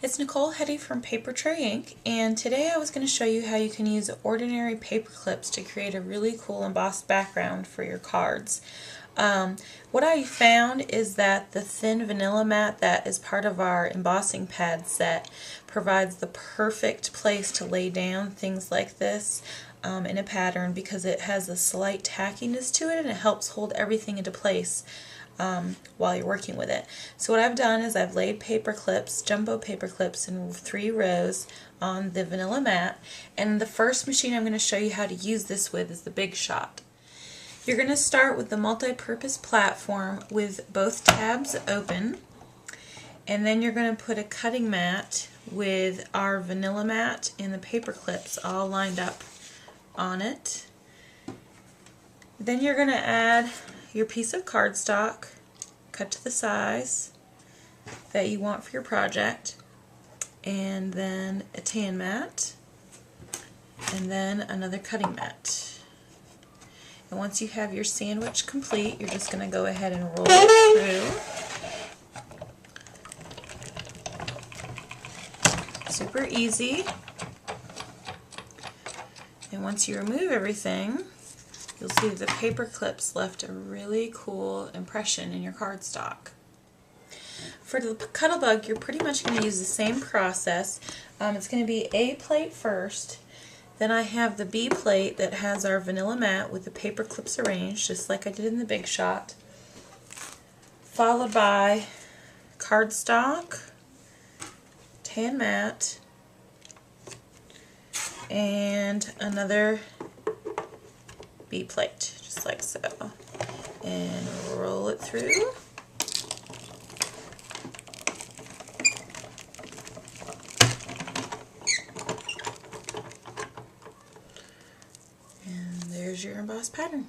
It's Nicole Hetty from Papertrey Ink, and today I was going to show you how you can use ordinary paper clips to create a really cool embossed background for your cards. What I found is that the thin vanilla mat that is part of our embossing pad set provides the perfect place to lay down things like this in a pattern because it has a slight tackiness to it and it helps hold everything into place while you're working with it. So what I've done is I've laid paper clips, jumbo paper clips in 3 rows on the vanilla mat, and the first machine I'm going to show you how to use this with is the Big Shot. You're going to start with the multi-purpose platform with both tabs open, and then you're going to put a cutting mat with our vanilla mat and the paper clips all lined up on it. Then you're going to add your piece of cardstock, cut to the size that you want for your project, and then a tan mat, and then another cutting mat. And once you have your sandwich complete, you're just going to go ahead and roll it through. Super easy. And once you remove everything, you'll see the paper clips left a really cool impression in your cardstock. For the Cuttlebug, you're pretty much going to use the same process. It's going to be A plate first, then I have the B plate that has our vanilla mat with the paper clips arranged, just like I did in the Big Shot, followed by cardstock, tan mat, and another B plate, just like so, and roll it through. And there's your embossed pattern.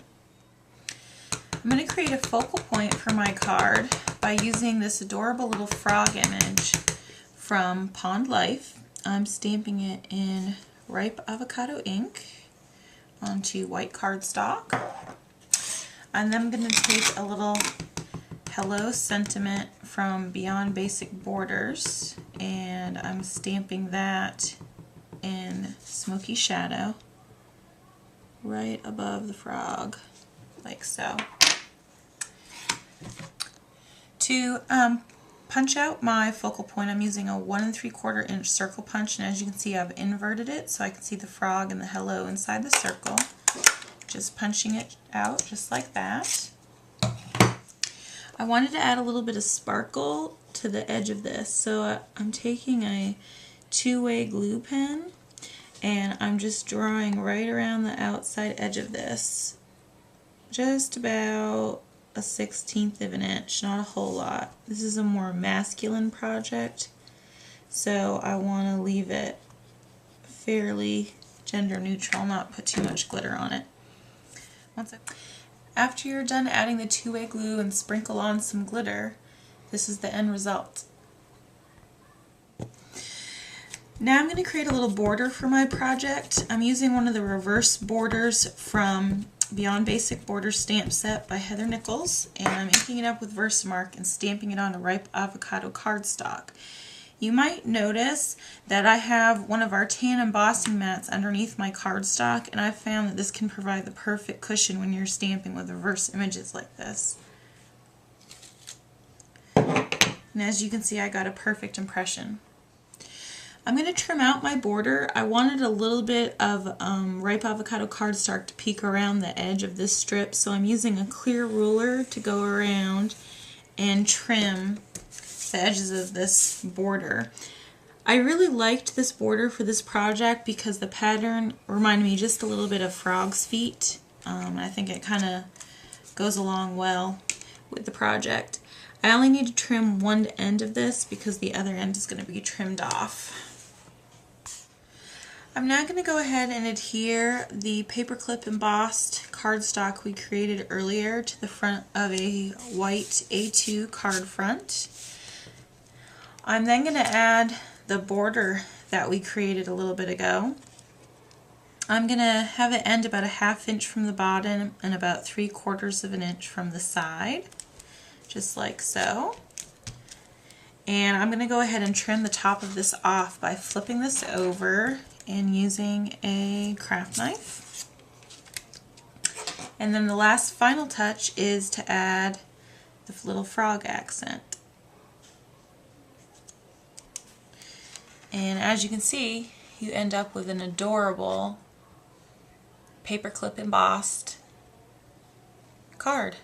I'm going to create a focal point for my card by using this adorable little frog image from Pond Life. I'm stamping it in ripe avocado ink onto white cardstock. And then I'm going to take a little hello sentiment from Beyond Basic Borders, and I'm stamping that in smoky shadow right above the frog, like so. To punch out my focal point, I'm using a 1 3/4 inch circle punch, and as you can see, I've inverted it so I can see the frog and the hello inside the circle. Just punching it out just like that. I wanted to add a little bit of sparkle to the edge of this, so I'm taking a 2-way glue pen and I'm just drawing right around the outside edge of this, just about a 1/16 of an inch, not a whole lot. This is a more masculine project, so I want to leave it fairly gender neutral, not put too much glitter on it. After you're done adding the 2-way glue and sprinkle on some glitter, this is the end result. Now I'm going to create a little border for my project. I'm using one of the reverse borders from Beyond Basic Borders stamp set by Heather Nichols, and I'm inking it up with Versamark and stamping it on a ripe avocado cardstock. You might notice that I have one of our tan embossing mats underneath my cardstock, and I found that this can provide the perfect cushion when you're stamping with reverse images like this. And as you can see, I got a perfect impression. I'm going to trim out my border. I wanted a little bit of ripe avocado cardstock to peek around the edge of this strip, so I'm using a clear ruler to go around and trim the edges of this border. I really liked this border for this project because the pattern reminded me just a little bit of frog's feet. I think it kind of goes along well with the project. I only need to trim one end of this because the other end is going to be trimmed off. I'm now going to go ahead and adhere the Paperclip embossed cardstock we created earlier to the front of a white A2 card front. I'm then going to add the border that we created a little bit ago. I'm going to have it end about a 1/2 inch from the bottom and about 3/4 of an inch from the side, just like so. And I'm going to go ahead and trim the top of this off by flipping this over and using a craft knife. And then the last final touch is to add the little frog accent. And as you can see, you end up with an adorable paperclip embossed card.